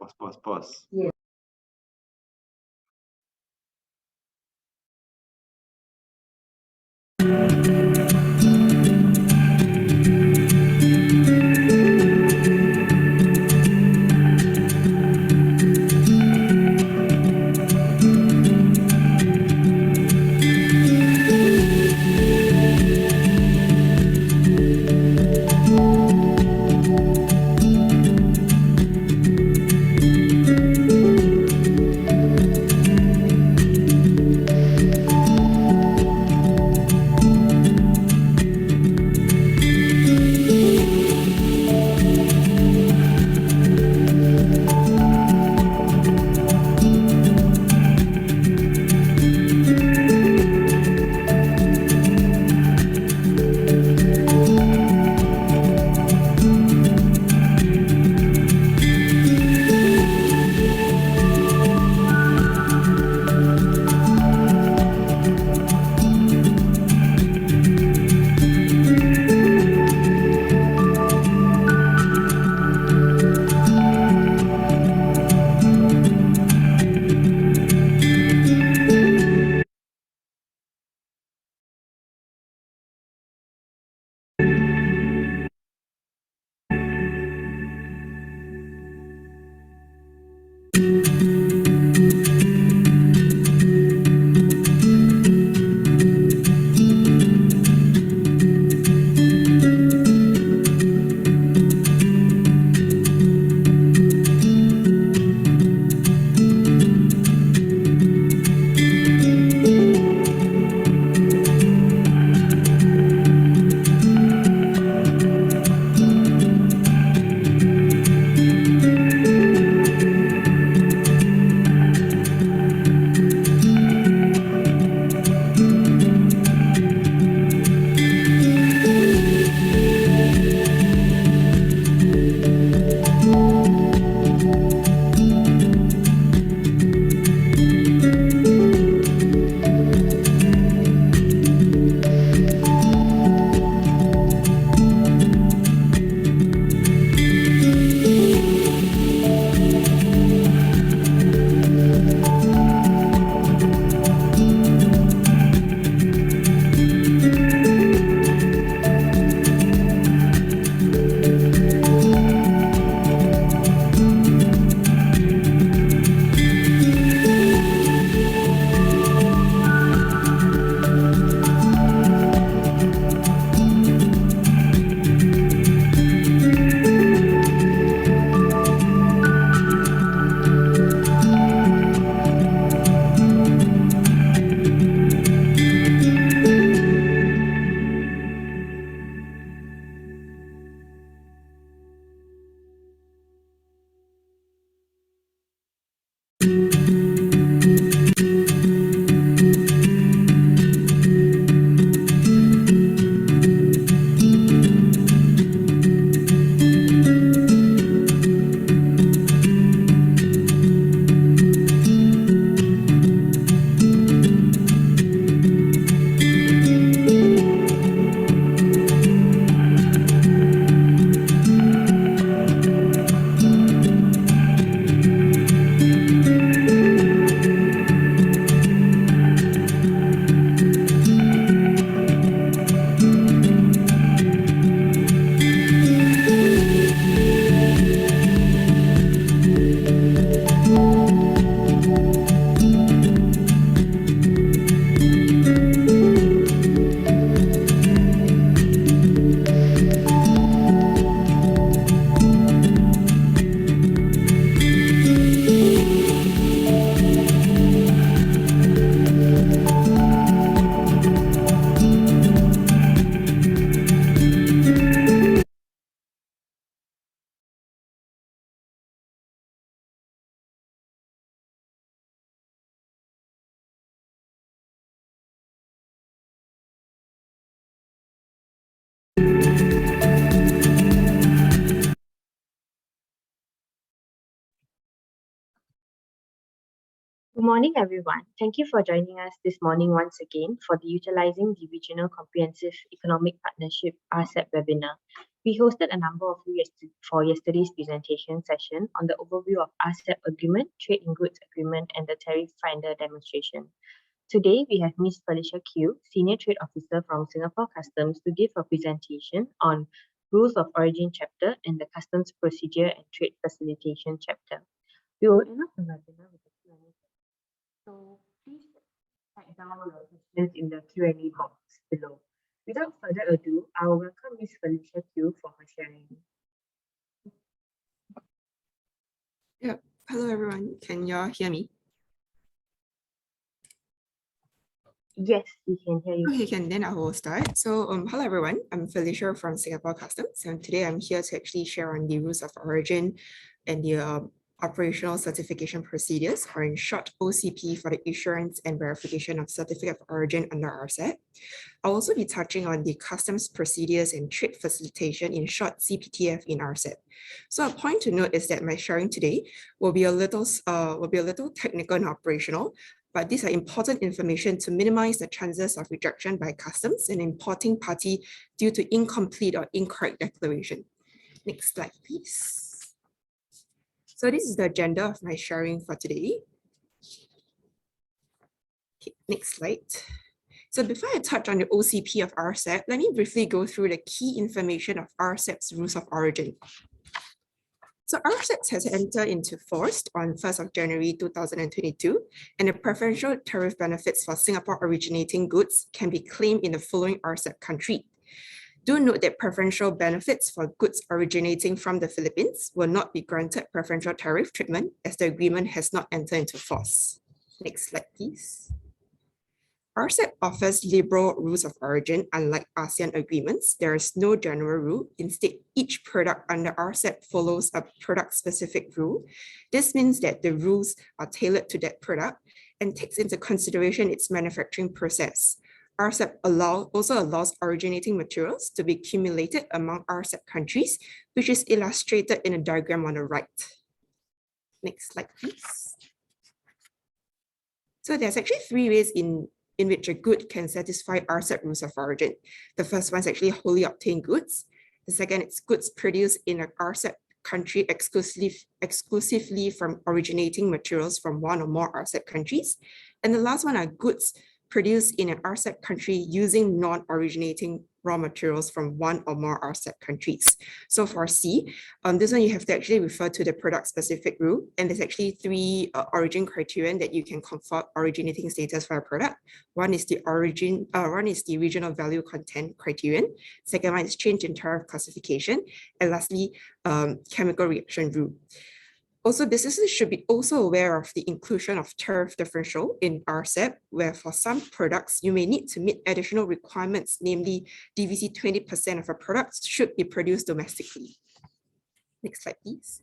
Pause. Yes. Good morning, everyone. Thank you for joining us this morning once again for the Utilizing the Regional Comprehensive Economic Partnership RCEP webinar. We hosted a number of you for yesterday's presentation session on the overview of RCEP Agreement, Trade in Goods Agreement, and the Tariff Finder demonstration. Today, we have Ms. Felicia Kiew, Senior Trade Officer from Singapore Customs, to give a presentation on Rules of Origin chapter and the Customs Procedure and Trade Facilitation chapter. We will end up the webinar with a Q&A. So please write down your questions in the Q&A box below. Without further ado, I will welcome Ms. Felicia Kiew for her sharing. Yeah. Hello, everyone. Can you all hear me? Yes, we can hear you. Okay, then I will start. So, hello, everyone. I'm Felicia from Singapore Customs, and today I'm here to actually share on the rules of origin and the operational certification procedures, or in short, OCP, for the issuance and verification of certificate of origin under RCEP. I'll also be touching on the customs procedures and trade facilitation, in short, CPTF, in RCEP. So a point to note is that my sharing today will be a little technical and operational, but these are important information to minimize the chances of rejection by customs and importing party due to incomplete or incorrect declaration. Next slide, please. So this is the agenda of my sharing for today. Okay, next slide. So before I touch on the OCP of RCEP, let me briefly go through the key information of RCEP's rules of origin. So RCEP has entered into force on 1st of January 2022, and the preferential tariff benefits for Singapore originating goods can be claimed in the following RCEP country. Do note that preferential benefits for goods originating from the Philippines will not be granted preferential tariff treatment as the agreement has not entered into force. Next slide, please. RCEP offers liberal rules of origin. Unlike ASEAN agreements, there is no general rule. Instead, each product under RCEP follows a product-specific rule. This means that the rules are tailored to that product and takes into consideration its manufacturing process. RCEP also allows originating materials to be accumulated among RCEP countries, which is illustrated in a diagram on the right. Next slide, please. So there's actually three ways in which a good can satisfy RCEP rules of origin. The first one is actually wholly obtained goods. The second is goods produced in an RCEP country exclusively from originating materials from one or more RCEP countries. And the last one are goods produced in an RCEP country using non-originating raw materials from one or more RCEP countries. So for C, this one you have to actually refer to the product-specific rule, and there's actually three origin criterion that you can confer originating status for a product. One is the regional value content criterion. Second one is change in tariff classification, and lastly, chemical reaction rule. Also, businesses should be also aware of the inclusion of tariff differential in RCEP, where for some products, you may need to meet additional requirements, namely DVC 20% of a product should be produced domestically. Next slide, please.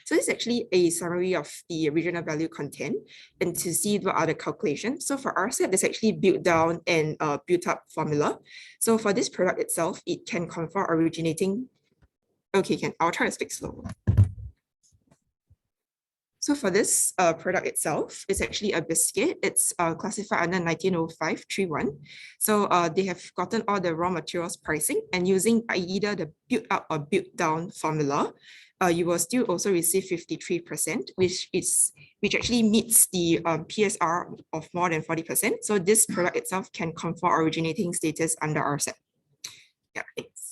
So this is actually a summary of the regional value content, and to see what are the calculations. So for RCEP, there's actually built down and built up formula. So for this product itself, it can confer originating. Okay, I'll try to speak slow. So for this product itself, it's actually a biscuit. It's classified under 1905-31. So they have gotten all the raw materials pricing, and using either the built up or built down formula, you will still also receive 53%, which actually meets the PSR of more than 40%. So this product itself can confer originating status under RCEP. Yeah, thanks.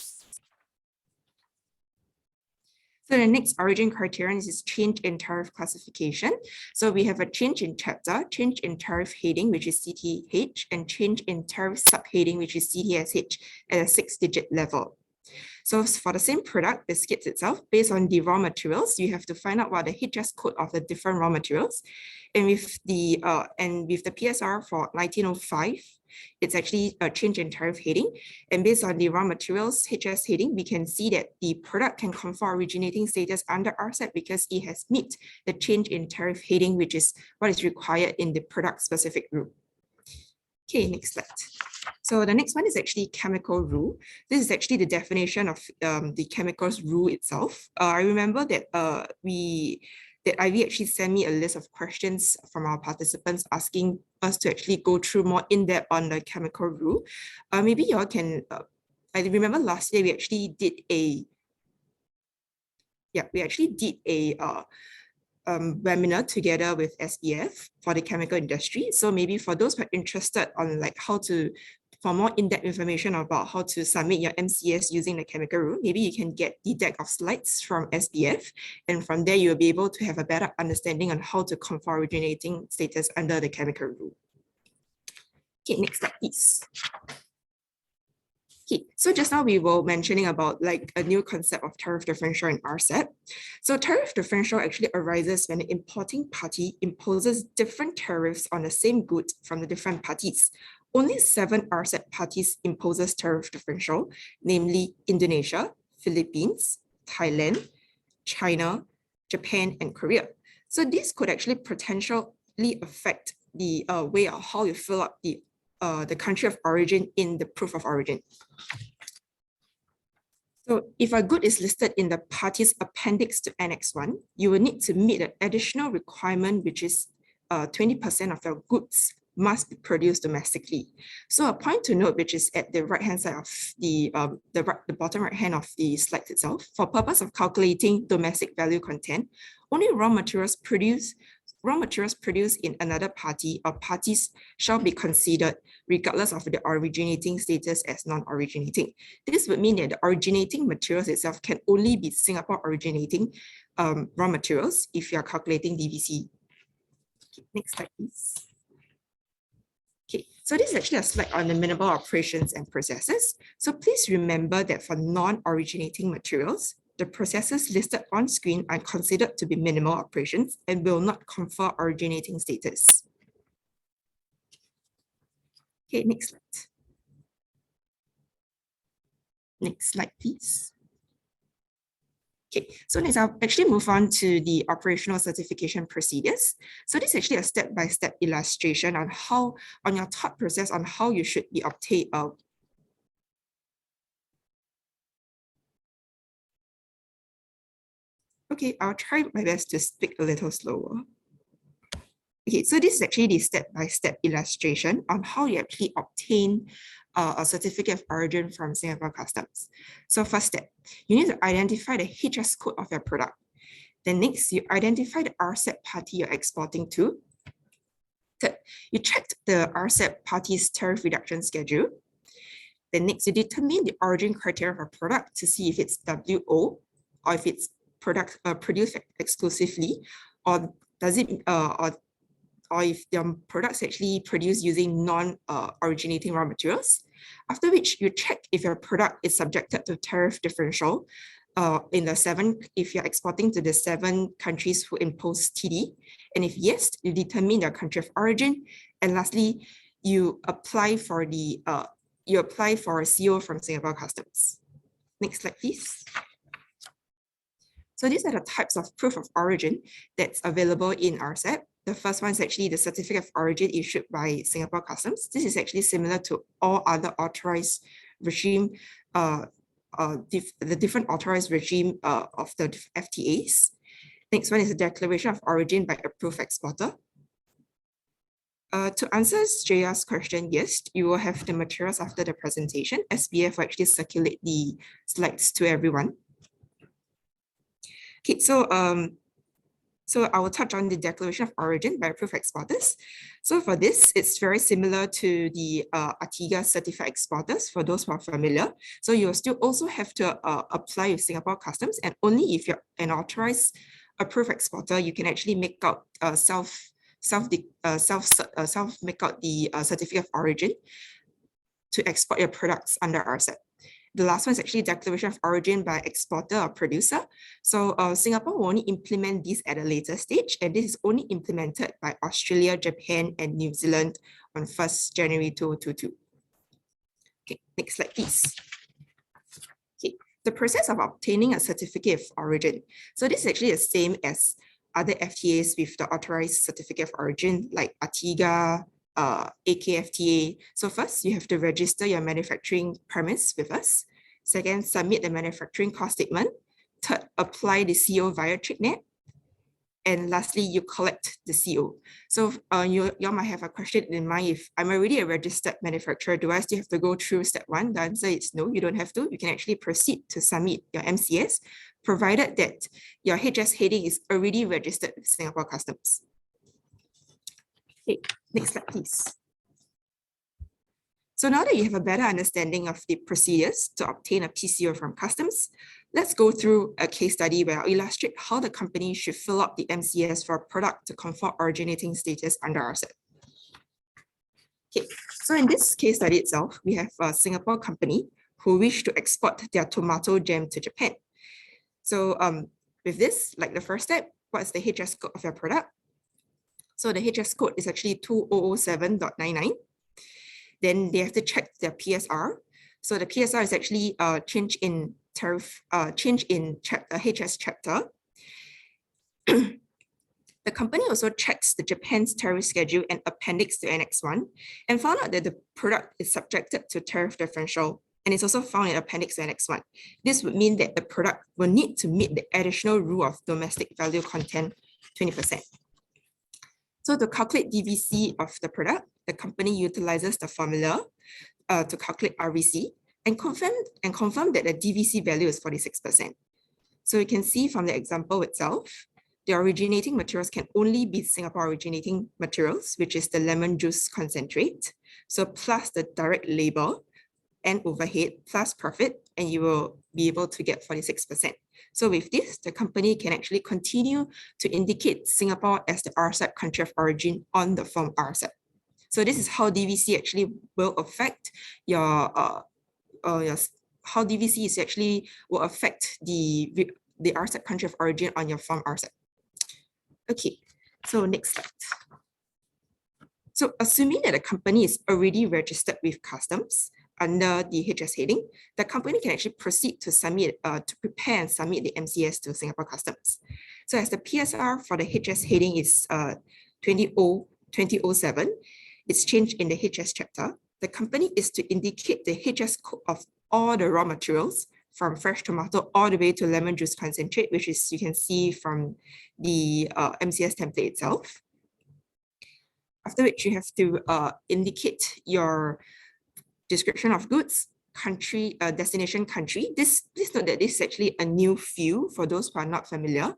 So the next origin criterion is change in tariff classification. So we have a change in chapter, change in tariff heading, which is CTH, and change in tariff subheading, which is CTSH, at a 6-digit level. So for the same product, biscuits itself, based on the raw materials, you have to find out what the HS code of the different raw materials. And with the PSR for 1905, it's actually a change in tariff heading. And based on the raw materials HS heading, we can see that the product can confer originating status under RCEP because it has met the change in tariff heading, which is what is required in the product specific rule. Okay, next slide. So the next one is actually chemical rule. This is actually the definition of the chemicals rule itself. I remember that Ivy actually sent me a list of questions from our participants asking us to actually go through more in depth on the chemical rule. Maybe y'all can, I remember last year we actually did a Yeah, we actually did a webinar together with SBF for the chemical industry. So maybe for those who are interested on like for more in-depth information about how to submit your MCS using the chemical rule, maybe you can get the deck of slides from SBF. And from there, you'll be able to have a better understanding on how to confirm originating status under the chemical rule. Okay, next slide, please. Okay, so just now we were mentioning about like a new concept of tariff differential in RCEP. So tariff differential actually arises when the importing party imposes different tariffs on the same good from the different parties. Only 7 RCEP parties imposes tariff differential, namely Indonesia, Philippines, Thailand, China, Japan, and Korea. So this could actually potentially affect the way of how you fill up the country of origin in the proof of origin. So if a good is listed in the party's appendix to Annex 1, you will need to meet an additional requirement, which is 20% of your goods must be produced domestically. So a point to note, which is at the right-hand side of the bottom right-hand of the slide itself, for purpose of calculating domestic value content, only raw materials produced in another party or parties shall be considered regardless of the originating status as non-originating. This would mean that the originating materials itself can only be Singapore originating raw materials if you are calculating DVC. Okay, next slide, please. Okay, so this is actually a slide on the minimal operations and processes. So please remember that for non-originating materials, the processes listed on screen are considered to be minimal operations and will not confer originating status. Okay, next slide. Next slide, please. Okay, so next I'll actually move on to the operational certification procedures. So this is actually a step-by-step illustration on your thought process on how you should be obtained. Okay, I'll try my best to speak a little slower. Okay, so this is actually the step-by-step illustration on how you actually obtain a certificate of origin from Singapore Customs. So first step, you need to identify the HS code of your product. Then next, you identify the RCEP party you're exporting to. Third, you check the RCEP party's tariff reduction schedule. Then next, you determine the origin criteria of a product to see if it's WO or if it's produced exclusively, or does it or if the products actually produced using non-originating raw materials. After which you check if your product is subjected to tariff differential if you're exporting to the 7 countries who impose TD. And if yes, you determine your country of origin. And lastly, you apply for a CO from Singapore Customs. Next slide, please. So these are the types of proof of origin that's available in RCEP. The first one is actually the certificate of origin issued by Singapore Customs. This is actually similar to all other authorized regime, the different authorized regime of the FTAs. Next one is a declaration of origin by approved exporter. To answer Jaya's question, yes, you will have the materials after the presentation. SBF will actually circulate the slides to everyone. Okay, so I will touch on the declaration of origin by approved exporters. So for this, it's very similar to the ATIGA certified exporters, for those who are familiar. So you'll still also have to apply with Singapore Customs, and only if you're an authorized approved exporter, you can actually make out make out the certificate of origin to export your products under RCEP. The last one is actually declaration of origin by exporter or producer. So Singapore will only implement this at a later stage, and this is only implemented by Australia, Japan, and New Zealand on 1st January 2022. Okay, next slide, please. Okay, the process of obtaining a certificate of origin. So this is actually the same as other FTAs with the authorized certificate of origin, like ATIGA, AKFTA. So first, you have to register your manufacturing premise with us. Second, submit the manufacturing cost statement. Third, apply the CO via TradeNet. And lastly, you collect the CO. So you might have a question in mind: if I'm already a registered manufacturer, do I still have to go through step 1? The answer is no, you don't have to. You can actually proceed to submit your MCS, provided that your HS heading is already registered with Singapore Customs. Okay, next slide, please. So now that you have a better understanding of the procedures to obtain a PCO from Customs, let's go through a case study where I'll illustrate how the company should fill out the MCS for a product to confirm originating status under RCEP. Okay, so in this case study itself, we have a Singapore company who wish to export their tomato jam to Japan. So with this, like the first step, what's the HS code of your product? So the HS code is actually 2007.99. Then they have to check their PSR. So the PSR is actually change in tariff, change in HS chapter. The company also checks the Japan's tariff schedule and appendix to Annex 1 and found out that the product is subjected to tariff differential and is also found in appendix to Annex 1. This would mean that the product will need to meet the additional rule of domestic value content 20%. So to calculate DVC of the product, the company utilizes the formula to calculate RVC and confirm that the DVC value is 46%. So you can see from the example itself, the originating materials can only be Singapore originating materials, which is the lemon juice concentrate. So plus the direct labor and overhead plus profit, and you will be able to get 46%. So with this, the company can actually continue to indicate Singapore as the RCEP country of origin on the form RCEP. So this is how DVC actually will affect your, how DVC is actually will affect the RCEP country of origin on your form RCEP. Okay, so next slide. So assuming that a company is already registered with Customs under the HS heading, the company can actually proceed to submit, to prepare and submit the MCS to Singapore Customs. So as the PSR for the HS heading is 2007, it's changed in the HS chapter. The company is to indicate the HS code of all the raw materials from fresh tomato all the way to lemon juice concentrate, which is you can see from the MCS template itself. After which you have to indicate your description of goods, country, destination country. Please note that this is actually a new field for those who are not familiar,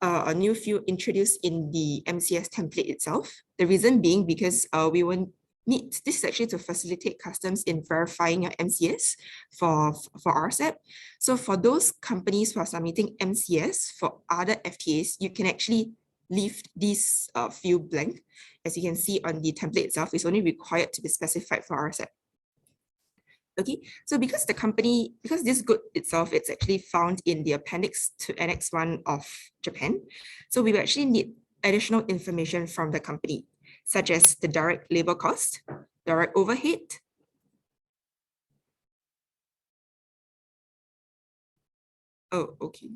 a new field introduced in the MCS template itself. The reason being because we will need, this is actually to facilitate Customs in verifying your MCS for RCEP. So for those companies who are submitting MCS for other FTAs, you can actually leave this field blank. As you can see on the template itself, it's only required to be specified for RCEP. Okay, so because this good itself, it's actually found in the appendix to Annex 1 of Japan. So we will actually need additional information from the company, such as the direct labor cost, direct overhead, oh, okay.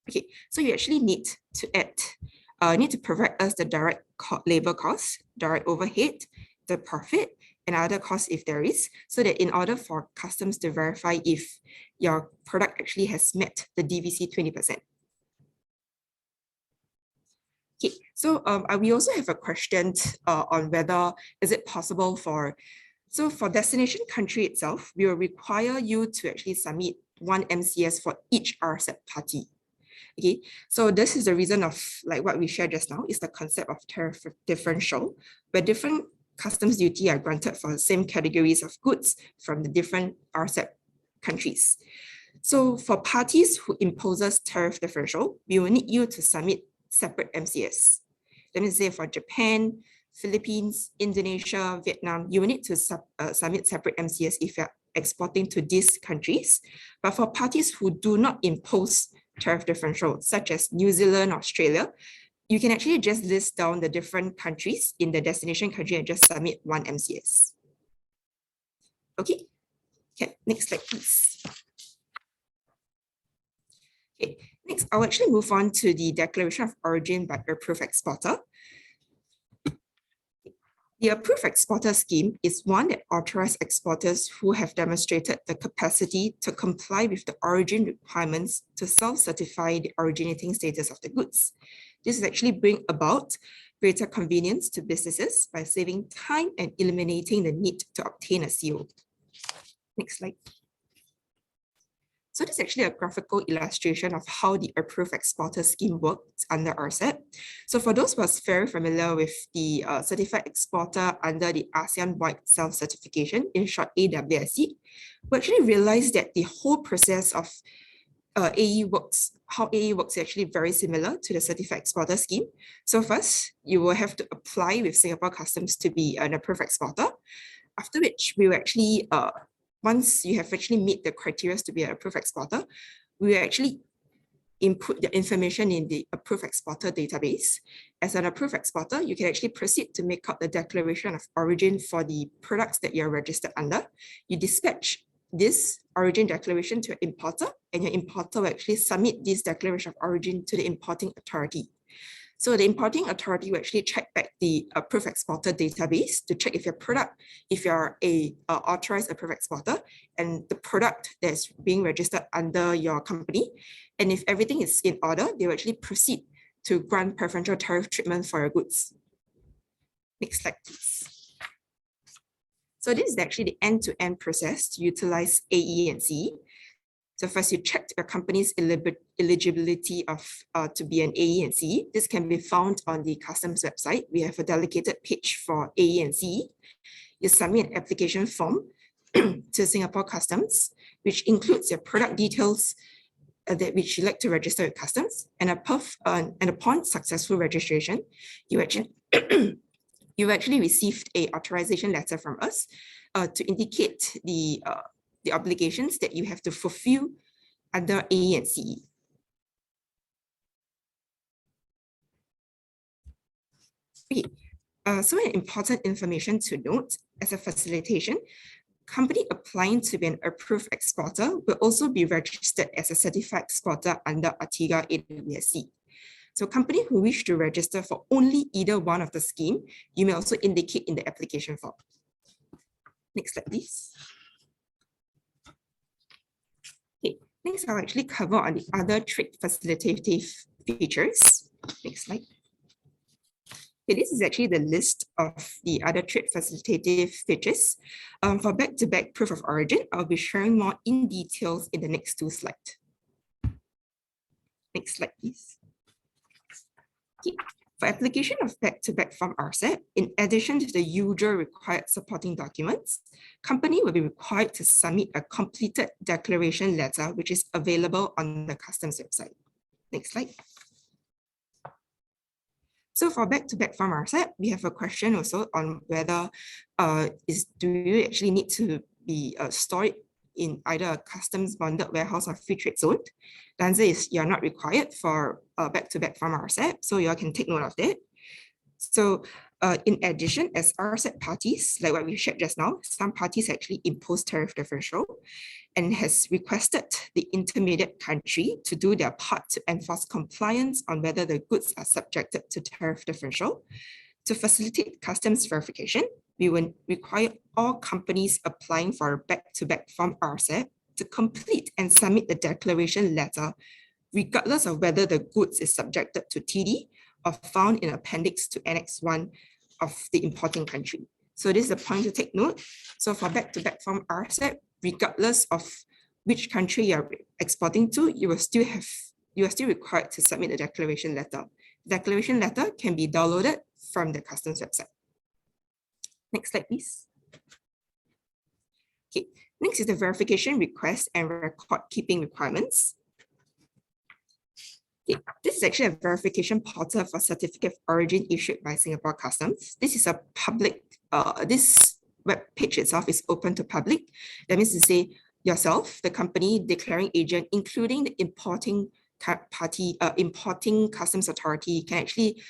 Okay, so you actually need to add, need to provide us the direct labor cost, direct overhead, the profit, and other costs if there is, so that in order for Customs to verify if your product actually has met the DVC 20%. Okay, so we also have a question on whether is it possible for, so for destination country itself, we will require you to actually submit one MCS for each RCEP party. Okay, so this is the reason of like what we shared just now is the concept of tariff differential, where different customs duty are granted for the same categories of goods from the different RCEP countries. So for parties who imposes tariff differential, we will need you to submit separate MCS. Let me say for Japan, Philippines, Indonesia, Vietnam, you will need to submit separate MCS if you're exporting to these countries. But for parties who do not impose tariff differential, such as New Zealand, Australia, you can actually just list down the different countries in the destination country and just submit one MCS. Okay, next slide, please. Okay, next, I'll actually move on to the declaration of origin by approved exporter. The approved exporter scheme is one that authorizes exporters who have demonstrated the capacity to comply with the origin requirements to self-certify the originating status of the goods. This will actually bring about greater convenience to businesses by saving time and eliminating the need to obtain a CO. Next slide. So this is actually a graphical illustration of how the approved exporter scheme works under RCEP. So for those who are very familiar with the certified exporter under the ASEAN-wide self-certification, in short AWSC, we actually realized that the whole process of how AE works is actually very similar to the certified exporter scheme. So first, you will have to apply with Singapore Customs to be an approved exporter, after which we will actually, once you have actually met the criteria to be an approved exporter, we will actually input the information in the approved exporter database. As an approved exporter, you can actually proceed to make up the declaration of origin for the products that you're registered under. You dispatch this origin declaration to your importer, and your importer will actually submit this declaration of origin to the importing authority. So the importing authority will actually check back the approved exporter database to check if your product, if you're a authorized approved exporter, and the product that's being registered under your company. And if everything is in order, they will actually proceed to grant preferential tariff treatment for your goods. Next slide, please. So this is actually the end-to-end process to utilize AE and CE. So first, you check your company's eligibility of to be an AE and CE. This can be found on the customs website. We have a dedicated page for AE and CE. You submit an application form to Singapore Customs, which includes your product details which you like to register with Customs. And upon successful registration, you actually you actually received an authorization letter from us to indicate the obligations that you have to fulfill under AE and CE. Okay, so an important information to note as a facilitation, company applying to be an approved exporter will also be registered as a certified exporter under Artiga AWSC. So company who wish to register for only either one of the scheme, you may also indicate in the application form. Next slide, please. Okay, next I'll actually cover on the other trade facilitative features. Next slide. Okay, this is actually the list of the other trade facilitative features. For back-to-back proof of origin, I'll be sharing more in details in the next two slides. Next slide, please. Okay. For application of back-to-back from RCEP, in addition to the usual required supporting documents, company will be required to submit a completed declaration letter, which is available on the customs website. Next slide. So for back-to-back from RCEP, we have a question also on whether do you actually need to be stored in either a customs bonded warehouse or free trade zone? The answer is you're not required for back-to-back from RCEP, so you all can take note of that. So in addition, as RCEP parties, like what we shared just now, some parties actually impose tariff differential and has requested the intermediate country to do their part to enforce compliance on whether the goods are subjected to tariff differential. To facilitate customs verification, we will require all companies applying for a back-to-back from RCEP to complete and submit the declaration letter, regardless of whether the goods is subjected to TD or found in appendix to Annex 1 of the importing country. So this is a point to take note. So for back-to-back from RCEP, regardless of which country you're exporting to, you are still required to submit a declaration letter. The declaration letter can be downloaded from the customs website. Next slide, please. Okay, next is the verification request and record keeping requirements. Okay, this is actually a verification portal for certificate of origin issued by Singapore Customs. This is a public, this web page itself is open to public. That means to say yourself, the company, declaring agent, including the importing party, importing customs authority, can actually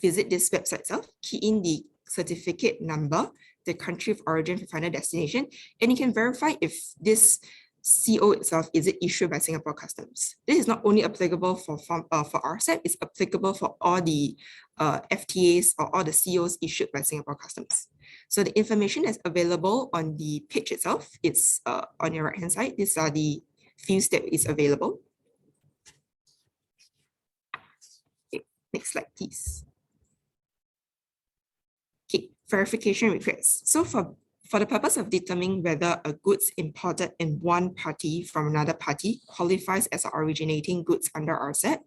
visit this website itself, key in the certificate number, the country of origin for final destination, and you can verify if this CO itself is it issued by Singapore Customs. This is not only applicable for RCEP, it's applicable for all the FTAs or all the COs issued by Singapore Customs. So the information is available on the page itself. It's on your right hand side. These are the fields that is available. Okay, next slide, please. Okay, verification requests. So for For the purpose of determining whether a goods imported in one party from another party qualifies as originating goods under RCEP,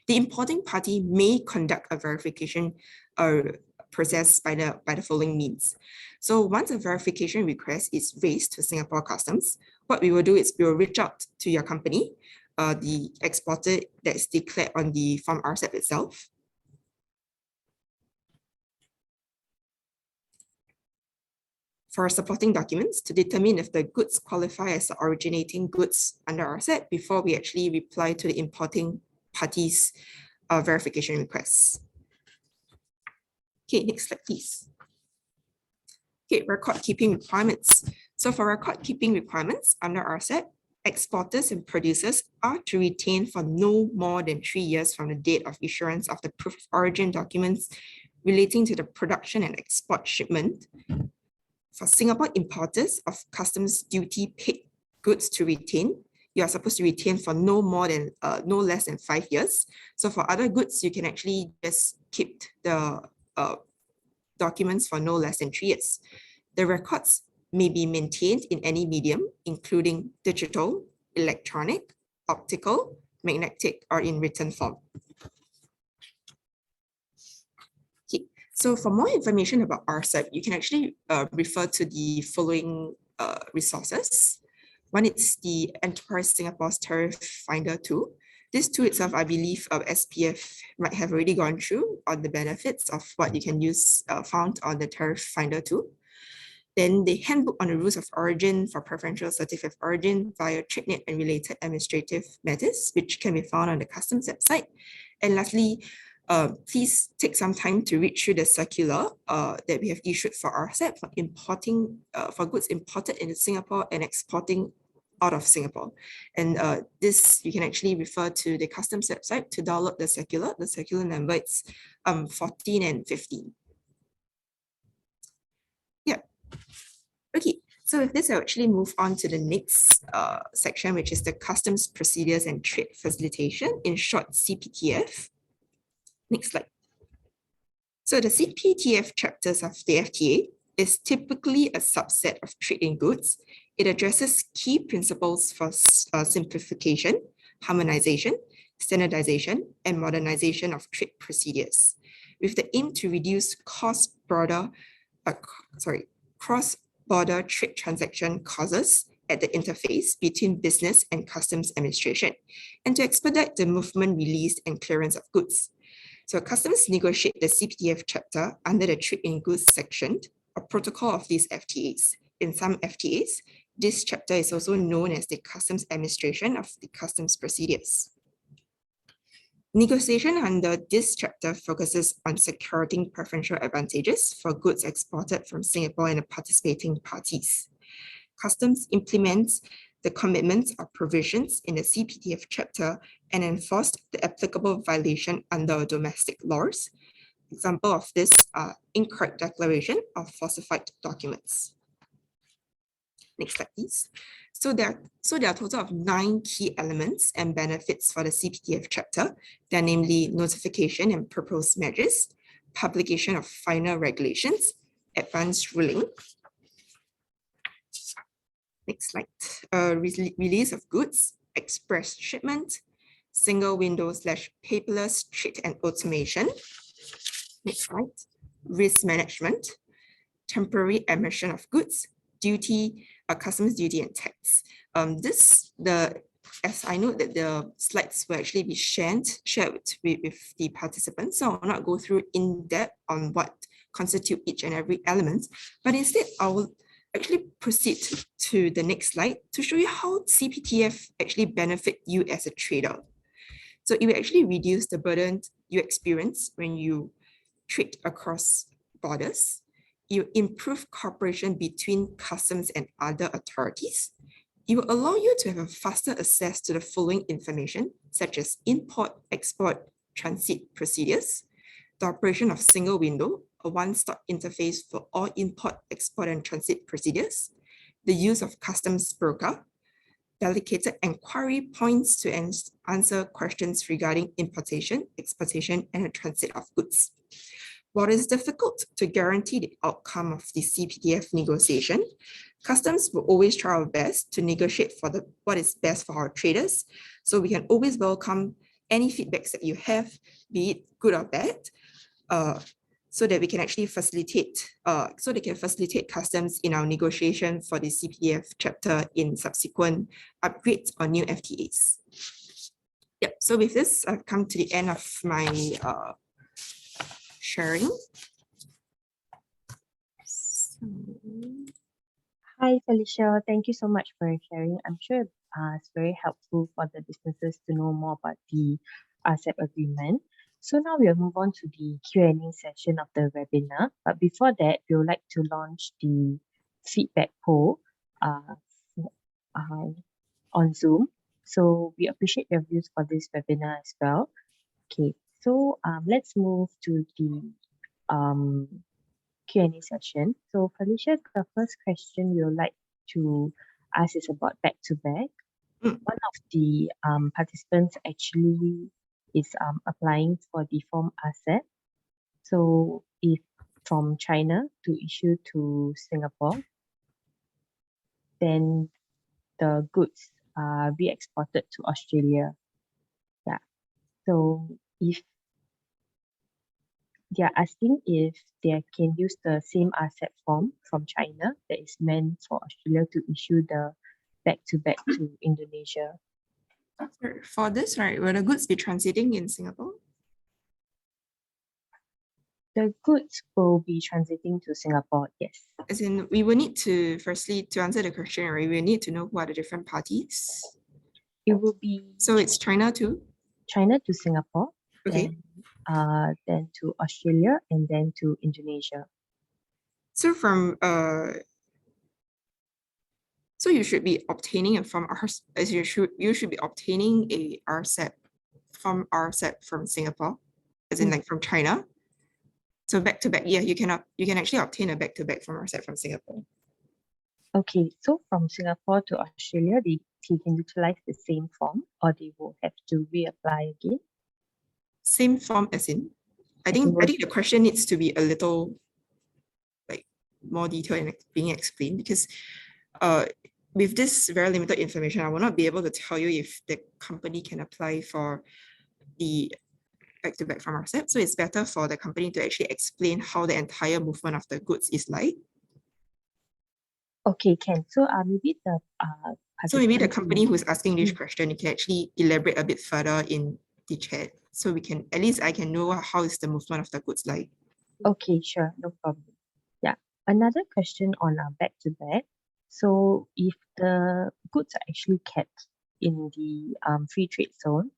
the importing party may conduct a verification process by the following means. So once a verification request is raised to Singapore Customs, what we will do is we will reach out to your company, the exporter that's declared on the form RCEP itself. For supporting documents to determine if the goods qualify as originating goods under RCEP before we actually reply to the importing party's verification requests. Okay, next slide, please. Okay, record keeping requirements. So for record keeping requirements under RCEP, exporters and producers are to retain for no more than 3 years from the date of issuance of the proof of origin documents relating to the production and export shipment. For Singapore importers of customs duty paid goods to retain, you are supposed to retain for no less than 5 years. So for other goods, you can actually just keep the documents for no less than 3 years. The records may be maintained in any medium, including digital, electronic, optical, magnetic, or in written form. Okay. So for more information about RCEP, you can actually refer to the following resources. One is the Enterprise Singapore's Tariff Finder tool. This tool itself, I believe SPF might have already gone through on the benefits of what you can use found on the Tariff Finder tool. Then the Handbook on the Rules of Origin for Preferential Certificate of Origin via TradeNet and related administrative matters, which can be found on the Customs website. And lastly, please take some time to read through the circular that we have issued for RCEP for importing for goods imported into Singapore and exporting out of Singapore. And this, you can actually refer to the Customs website to download the circular. The circular number is 14 and 15. Yeah. Okay, so with this, I'll actually move on to the next section, which is the Customs Procedures and Trade Facilitation, in short, CPTF. Next slide. So the CPTF chapters of the FTA is typically a subset of trade in goods. It addresses key principles for simplification, harmonization, standardization, and modernization of trade procedures, with the aim to reduce cross-border trade transaction causes at the interface between business and customs administration, and to expedite the movement, release, and clearance of goods. So customs negotiate the CPTF chapter under the Trade in Goods section, a protocol of these FTAs. In some FTAs, this chapter is also known as the Customs Administration of the Customs Procedures. Negotiation under this chapter focuses on securing preferential advantages for goods exported from Singapore and the participating parties. Customs implements the commitments or provisions in the CPTF chapter and enforce the applicable violation under domestic laws. Example of this are incorrect declaration of falsified documents. Next slide, please. So there are a total of 9 key elements and benefits for the CPTF chapter. They are namely notification and proposed measures, publication of final regulations, advance ruling. Next slide. Release of goods, express shipment, single window / paperless trade and automation. Next slide. Risk management, temporary emission of goods, duty, customs duty and tax. As I know that the slides will actually be shared with the participants, so I will not go through in depth on what constitute each and every element, but instead I will actually proceed to the next slide to show you how CPTF actually benefit you as a trader. So it will actually reduce the burden you experience when you trade across borders. You improve cooperation between customs and other authorities. It will allow you to have a faster access to the following information, such as import, export, transit procedures, the operation of single window, a one-stop interface for all import, export, and transit procedures, the use of customs broker, delegated inquiry points to answer questions regarding importation, exportation, and the transit of goods. While it is difficult to guarantee the outcome of the CPTF negotiation, Customs will always try our best to negotiate for what is best for our traders. So we can always welcome any feedbacks that you have, be it good or bad, so that we can actually facilitate, so they can facilitate customs in our negotiation for the CPTF chapter in subsequent upgrades or new FTAs. Yep, so with this, I've come to the end of my sharing. Hi, Felicia. Thank you so much for sharing. I'm sure it's very helpful for the businesses to know more about the RCEP agreement. So now we'll move on to the Q&A session of the webinar. But before that, we would like to launch the feedback poll on Zoom. So we appreciate your views for this webinar as well. Okay, so let's move to the Q&A session. So Felicia, the first question we would like to ask is about back-to-back. One of the participants actually is applying for the form RCEP. So if from China to issue to Singapore, then the goods are re-exported to Australia. Yeah. So if they are asking if they can use the same RCEP form from China that is meant for Australia to issue the back-to-back to Indonesia. For this, right, will the goods be transiting in Singapore? The goods will be transiting to Singapore, yes. As in, we will need to, firstly, to answer the question, right, we need to know who are the different parties. It will be So it's China to? China to Singapore, Okay. then to Australia, and then to Indonesia. So from so you should be obtaining a form as you should be obtaining a RCEP from RCEP from Singapore, as in like from China. So back to back, yeah, you can actually obtain a back to back from RCEP from Singapore. Okay, so from Singapore to Australia, they can utilize the same form, or they will have to reapply again. Same form as in, I think the question needs to be a little like more detailed in being explained, because with this very limited information, I will not be able to tell you if the company can apply for the back-to-back from RCEP. So it's better for the company to actually explain how the entire movement of the goods is like. Okay, can. So maybe the company who's asking this question, you can actually elaborate a bit further in the chat, so we can, at least I can know how is the movement of the goods like. Okay, sure, no problem. Yeah, another question on our back-to-back. So if the goods are actually kept in the free trade zone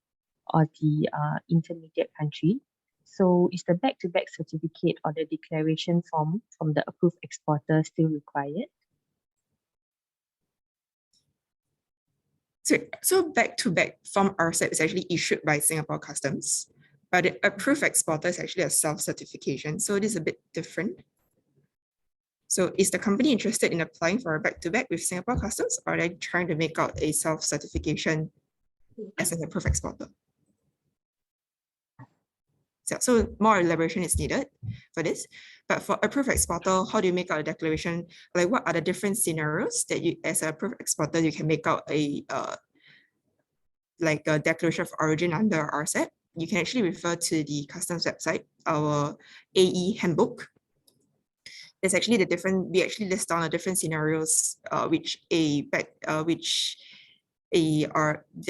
or the intermediate country, so is the back-to-back certificate or the declaration form from the approved exporter still required? So back-to-back from RCEP is actually issued by Singapore Customs, but the approved exporter is actually a self-certification, so it is a bit different. So is the company interested in applying for a back-to-back with Singapore Customs, or are they trying to make out a self-certification as an approved exporter? So more elaboration is needed for this. But for approved exporter, how do you make out a declaration? Like, what are the different scenarios that you, as an approved exporter, you can make out a like a declaration of origin under RCEP? You can actually refer to the customs website, our AE handbook. There's actually we actually list down the different scenarios which their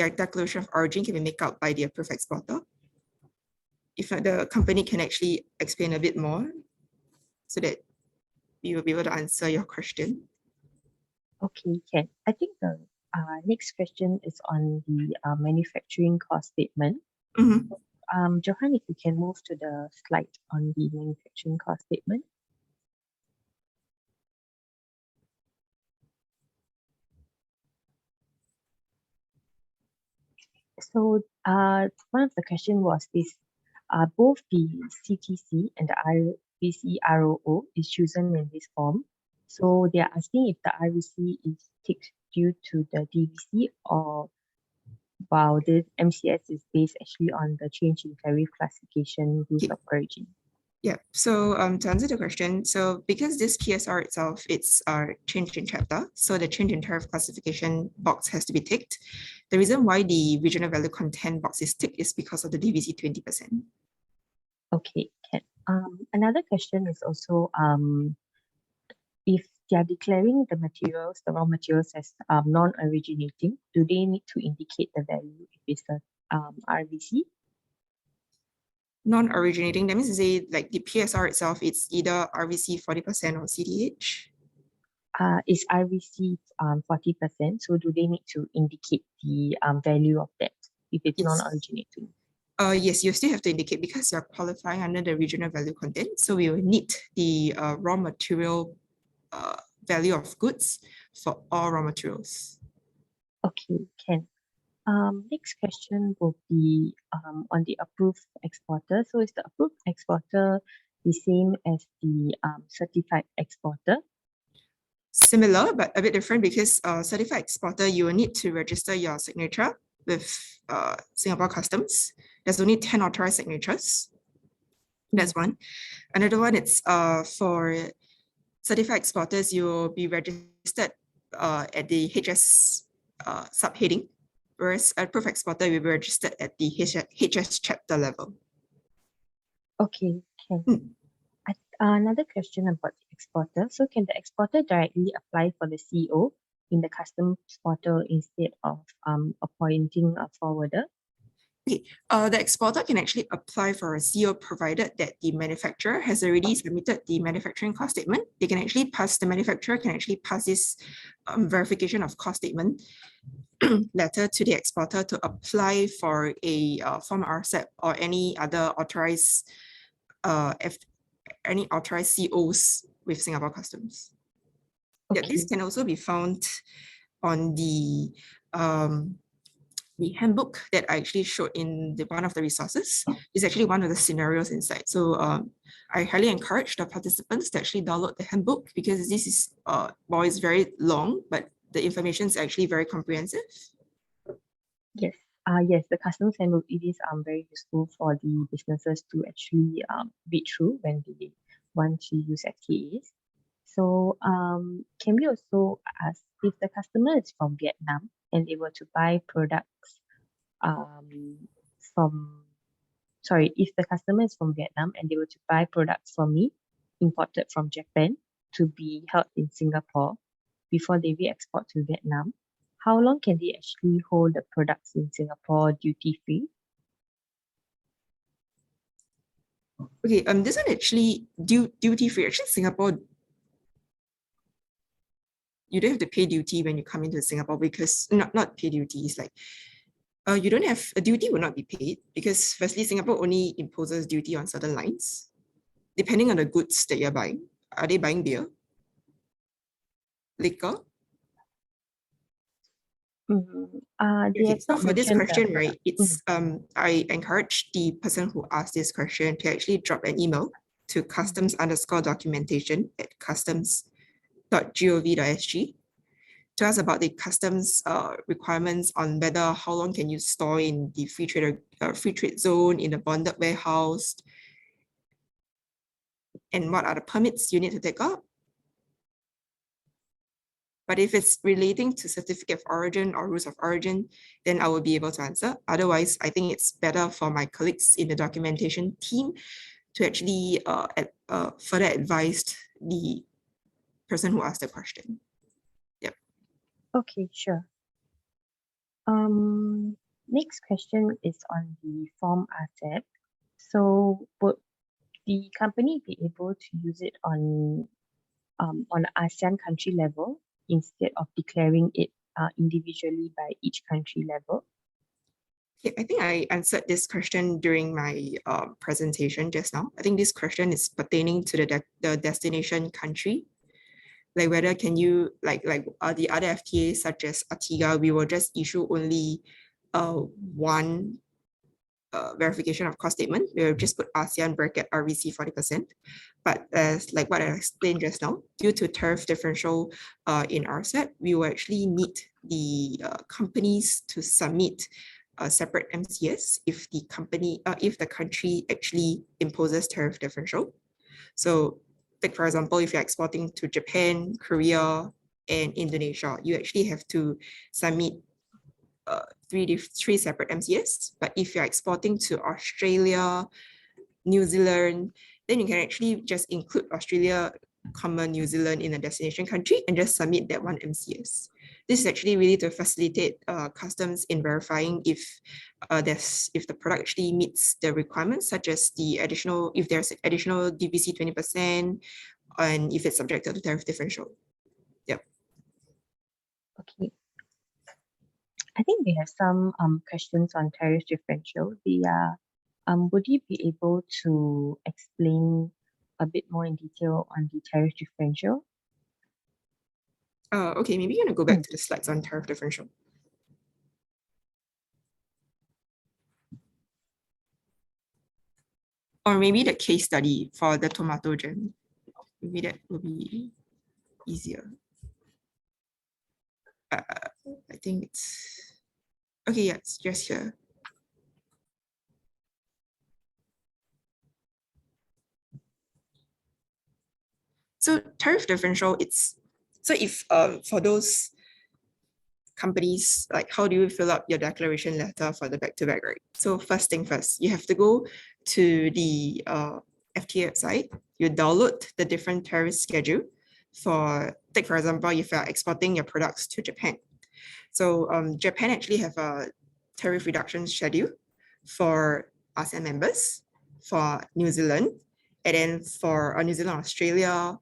declaration of origin can be made out by the approved exporter. If the company can actually explain a bit more so that we will be able to answer your question. Okay, can. I think the next question is on the manufacturing cost statement. Johan, if you can move to the slide on the manufacturing cost statement. So one of the question was this, both the CTC and the RVC ROO is chosen in this form. So they are asking if the RVC is ticked due to the DVC, or while the MCS is based actually on the change in tariff classification rules of origin. Yeah, so to answer the question, so because this PSR itself, it's change in chapter, so the change in tariff classification box has to be ticked. The reason why the regional value content box is ticked is because of the DVC 20%. Okay, can. Another question is also if they are declaring the materials, the raw materials as non-originating, do they need to indicate the value if it's a RVC? Non-originating, that means to say like the PSR itself, it's either RVC 40% or CDH. Is RVC 40%? So do they need to indicate the value of that if it's Yes. non-originating? Yes, you still have to indicate because you're qualifying under the regional value content. So we will need the raw material value of goods for all raw materials. Okay, can. Next question will be on the approved exporter. So is the approved exporter the same as the certified exporter? Similar, but a bit different because certified exporter, you will need to register your signature with Singapore Customs. There's only 10 authorized signatures. That's one. Another one, it's for certified exporters, you will be registered at the HS subheading, whereas approved exporter will be registered at the HS chapter level. Okay, can. Another question about the exporter. So can the exporter directly apply for the CO in the customs portal instead of appointing a forwarder? Okay, the exporter can actually apply for a CO provided that the manufacturer has already submitted the manufacturing cost statement. They can actually pass, the manufacturer can actually pass this verification of cost statement letter to the exporter to apply for a form RCEP or any other authorized any authorized COs with Singapore Customs. Okay. Yeah, this can also be found on the handbook that I actually showed in one of the resources. Is actually one of the scenarios inside. So I highly encourage the participants to actually download the handbook because this is, well, it's very long, but the information is actually very comprehensive. Yes. Yes, the customs handbook, it is very useful for the businesses to actually read through when they want to use FTAs. So can we also ask if the customer is from Vietnam and they were to buy products if the customer is from Vietnam and they were to buy products from me imported from Japan to be held in Singapore before they re-export to Vietnam, how long can they actually hold the products in Singapore duty-free? Okay, this one actually duty-free. Actually, Singapore, you don't have to pay duty when you come into Singapore because not pay duty. It's like you don't have a duty will not be paid because firstly, Singapore only imposes duty on certain lines, depending on the goods that you're buying. Are they buying beer, liquor? Okay, so for this question, right, it's I encourage the person who asked this question to actually drop an email to customs_documentation@customs.gov.sg to ask about the customs requirements on whether how long can you store in the free trade zone, in the bonded warehouse, and what are the permits you need to take up. But if it's relating to certificate of origin or rules of origin, then I will be able to answer. Otherwise, I think it's better for my colleagues in the documentation team to actually further advise the person who asked the question. Yep. Okay, sure. Next question is on the form RCEP. So would the company be able to use it on ASEAN country level instead of declaring it individually by each country level? Okay, I think I answered this question during my presentation just now. I think this question is pertaining to the destination country. Like whether can you, like the other FTAs such as Artiga, we will just issue only one verification of cost statement. We'll just put ASEAN bracket RVC 40%. But as like what I explained just now, due to tariff differential in RCEP, we will actually need the companies to submit separate MCS if the country actually imposes tariff differential. So, like for example, if you're exporting to Japan, Korea, and Indonesia, you actually have to submit three separate MCS. But if you're exporting to Australia, New Zealand, then you can actually just include Australia, New Zealand in a destination country and just submit that one MCS. This is actually really to facilitate customs in verifying if the product actually meets the requirements, such as if there's additional DVC 20%, and if it's subjected to tariff differential. Yep. Okay. I think we have some questions on tariff differential. Would you be able to explain a bit more in detail on the tariff differential? Okay, maybe you're gonna go back to the slides on tariff differential. Or maybe the case study for the tomato jam. Maybe that will be easier. I think it's okay. Yeah, it's just here. So tariff differential, if for those companies, like how do you fill up your declaration letter for the back-to-back, right? So first thing first, you have to go to the FTA website, you download the different tariff schedule for example, if you're exporting your products to Japan. So Japan actually have a tariff reduction schedule for ASEAN members, for New Zealand, and then for New Zealand, Australia,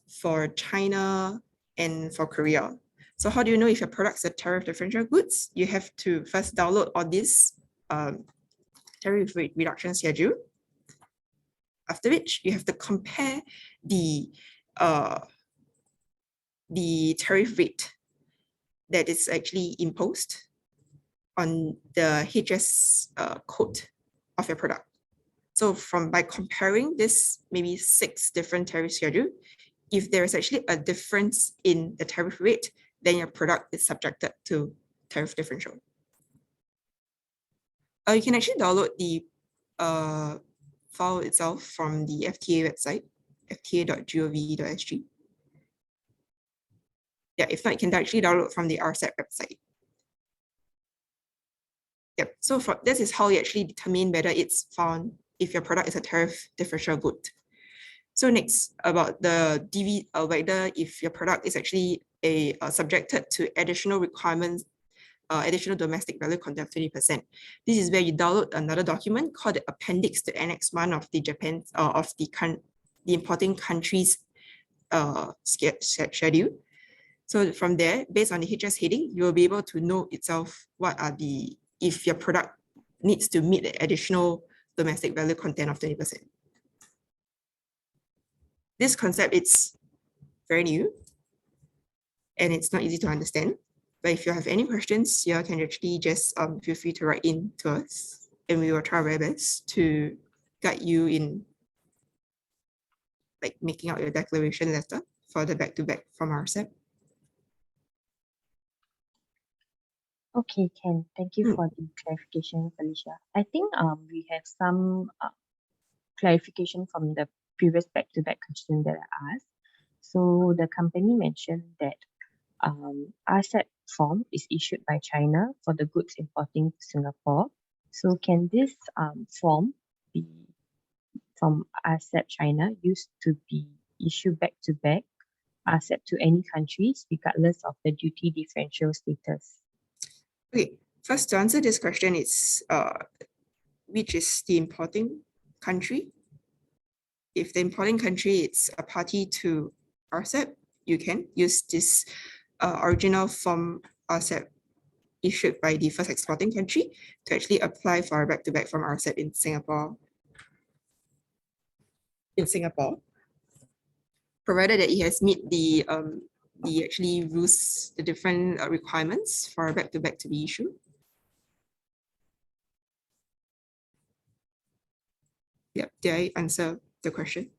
for China, and for Korea. So how do you know if your products are tariff differential goods? You have to first download all this tariff reduction schedule. After which you have to compare the tariff rate that is actually imposed on the HS code of your product. So by comparing this maybe 6 different tariff schedule, if there is actually a difference in the tariff rate, then your product is subjected to tariff differential. You can actually download the file itself from the FTA website, fta.gov.sg. Yeah, if not, you can actually download from the RCEP website. Yep, so this is how you actually determine whether it's found if your product is a tariff differential good. So next, about the whether if your product is actually subjected to additional requirements, additional domestic value content of 20%. This is where you download another document called the appendix to Annex 1 of the the importing country's schedule. So from there, based on the HS heading, you will be able to know itself if your product needs to meet the additional domestic value content of 20%. This concept, it's very new and it's not easy to understand. But if you have any questions, you can actually just feel free to write in to us, and we will try our very best to guide you in like making out your declaration letter for the back-to-back from RCEP. Okay, Ken, thank you for the clarification, Felicia. I think we have some clarification from the previous back-to-back question that I asked. So the company mentioned that RCEP form is issued by China for the goods importing to Singapore. So can this form be from RCEP China used to be issued back-to-back RCEP to any countries regardless of the duty differential status? Okay, first to answer this question, it's which is the importing country. If the importing country is a party to RCEP, you can use this original form RCEP issued by the first exporting country to actually apply for a back-to-back from RCEP in Singapore. Provided that it has meet the rules, the different requirements for a back-to-back to be issued. Yeah, did I answer the question?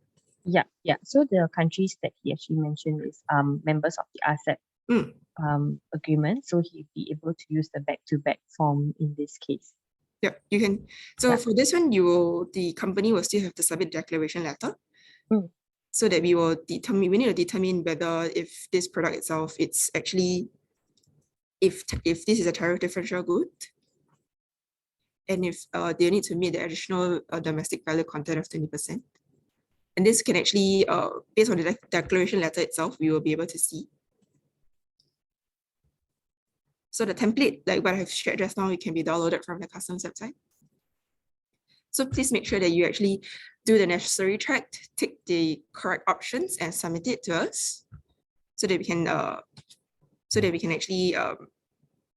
Yeah. So the countries that he actually mentioned is members of the RCEP agreement, so he'll be able to use the back-to-back form in this case. Yeah, you can. So Yeah. for this one, the company will still have to submit declaration letter. Mm. So that we need to determine whether if this product itself, it's actually, if this is a tariff differential good, and if they need to meet the additional domestic value content of 20%. And this can actually, based on the declaration letter itself, we will be able to see. So the template, like what I've shared just now, it can be downloaded from the customs website. So please make sure that you actually do the necessary check, tick the correct options and submit it to us so that we can actually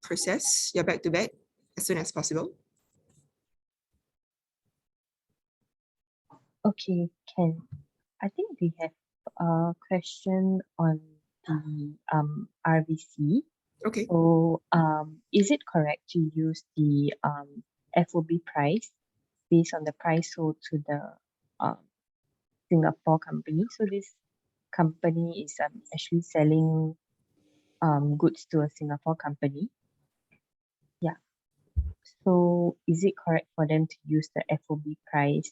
process your back-to-back as soon as possible. Okay, Ken. I think we have a question on the RVC. Okay. So is it correct to use the FOB price based on the price sold to the Singapore company? So this company is actually selling goods to a Singapore company. Yeah. So is it correct for them to use the FOB price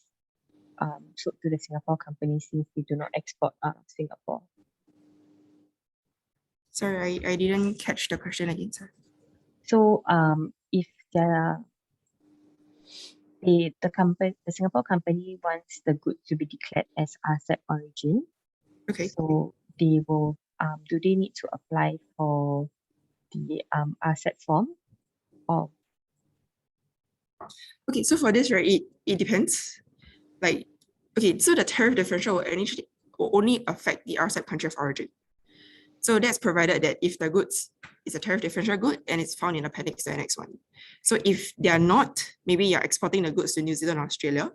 sold to the Singapore company since they do not export out of Singapore? Sorry, I didn't catch the question again, sir. So if the Singapore company wants the goods to be declared as RCEP origin, Okay. so they will do they need to apply for the RCEP form? Or Okay, so for this, right, it depends. Like, okay, so the tariff differential will only affect the RCEP country of origin. So that's provided that if the goods is a tariff differential good and it's found in appendix to Annex 1. So if they are not, maybe you're exporting the goods to New Zealand or Australia,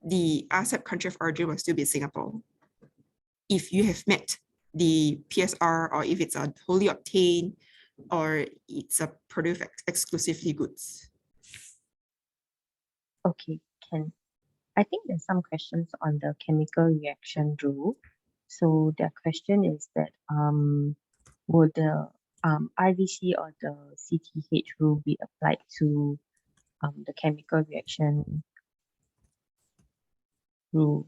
the RCEP country of origin will still be Singapore. If you have met the PSR, or if it's a wholly obtained, or it's a produce exclusively goods. okay, Ken. I think there's some questions on the chemical reaction rule. So their question is that would the RVC or the CTH rule be applied to the chemical reaction rule?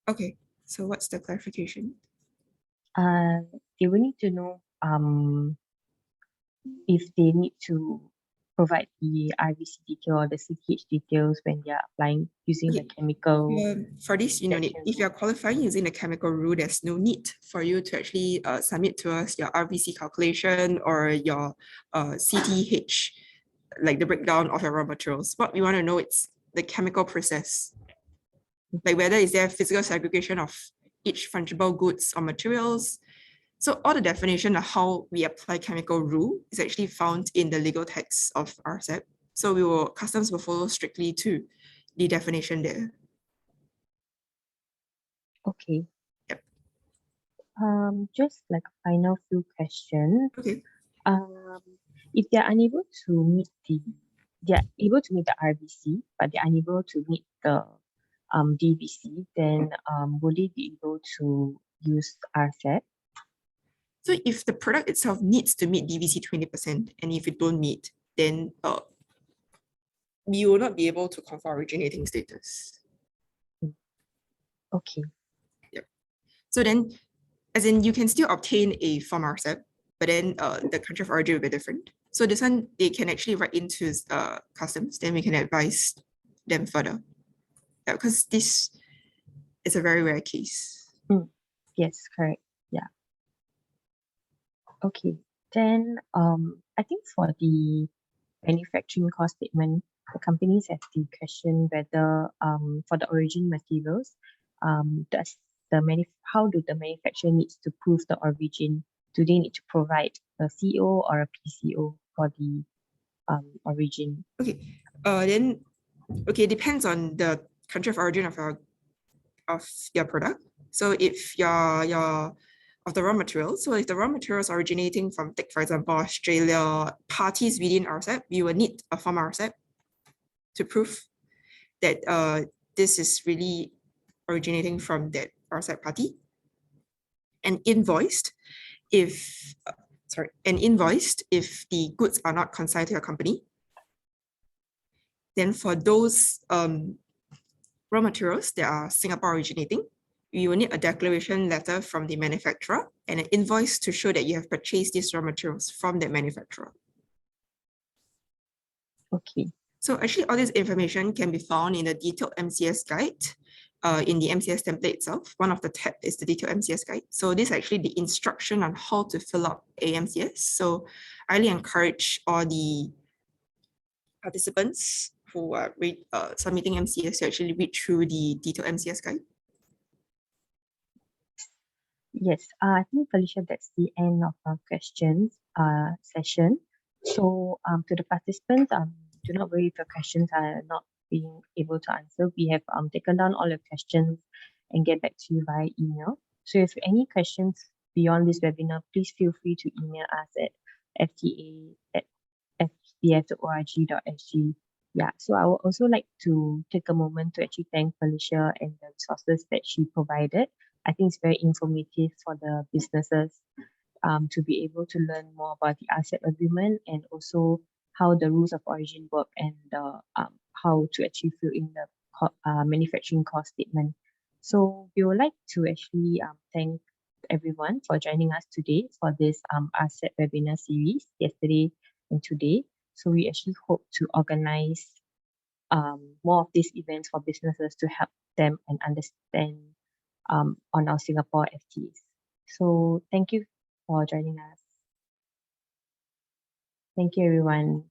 Okay, so what's the clarification? They will need to know if they need to provide the RVC detail or the CTH details when they are applying using the chemical. For this, you know, if you are qualifying using the chemical rule, there's no need for you to actually submit to us your RVC calculation or your CTH, like the breakdown of your raw materials. What we want to know is the chemical process, like whether is there physical segregation of each fungible goods or materials. So all the definition of how we apply chemical rule is actually found in the legal text of RCEP. So customs will follow strictly to the definition there. Okay. Yep. Just like a final few questions. Okay. If they're unable to meet they're able to meet the RVC, but they're unable to meet the DVC, then will they be able to use RCEP? So if the product itself needs to meet DVC 20%, and if it don't meet, then we will not be able to confer originating status. Okay. Yep. So then, as in you can still obtain a form RCEP, but then the country of origin will be different. So this one, they can actually write into customs, then we can advise them further. Yeah, because this is a very rare case. Yes, correct. Yeah. Okay. Then I think for the manufacturing cost statement, the companies have the question whether for the origin materials, how do the manufacturer needs to prove the origin? Do they need to provide a CO or a PCO for the origin? Okay. Then it depends on the country of origin of your product. So if your of the raw materials, so if the raw materials originating from, for example, Australia, parties within RCEP, you will need a form RCEP to prove that this is really originating from that RCEP party and invoiced. invoiced if the goods are not consigned to your company. Then for those raw materials that are Singapore originating, you will need a declaration letter from the manufacturer and an invoice to show that you have purchased these raw materials from that manufacturer. Okay. So actually all this information can be found in the detailed MCS guide. In the MCS template itself, one of the tabs is the detailed MCS guide. So this is actually the instruction on how to fill out a MCS. So I highly encourage all the participants who are submitting MCS to actually read through the detailed MCS guide. Yes, I think, Felicia, that's the end of our questions session. So to the participants, do not worry if your questions are not being able to answer. We have taken down all your questions and get back to you via email. So if you have any questions beyond this webinar, please feel free to email us at fta@fbf.org.sg. Yeah, so I would also like to take a moment to actually thank Felicia and the resources that she provided. I think it's very informative for the businesses to be able to learn more about the RCEP agreement and also how the rules of origin work and how to actually fill in the manufacturing cost statement. So we would like to actually thank everyone for joining us today for this RCEP webinar series yesterday and today. So we actually hope to organize more of these events for businesses to help them and understand on our Singapore FTAs. So thank you for joining us. Thank you, everyone.